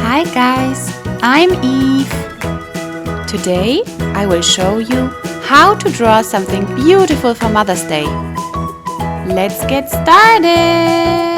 Hi guys, I'm Eve. Today I will show you how to draw something beautiful for Mother's Day. Let's get started!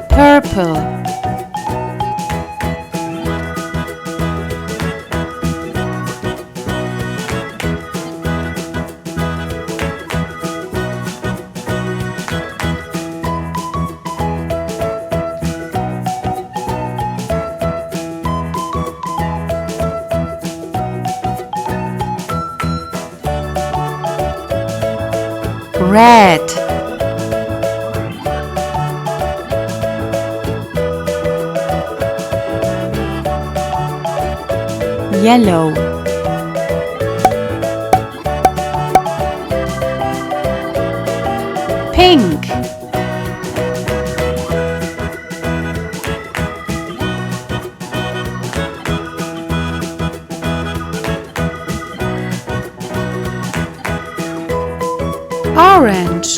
Purple, red, yellow, pink, orange,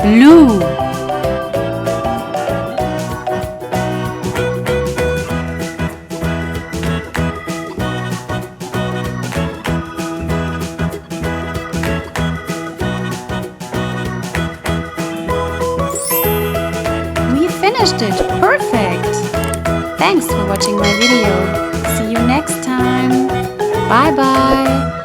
blue, we finished it! Perfect! Thanks for watching my video. See you next time. Bye bye!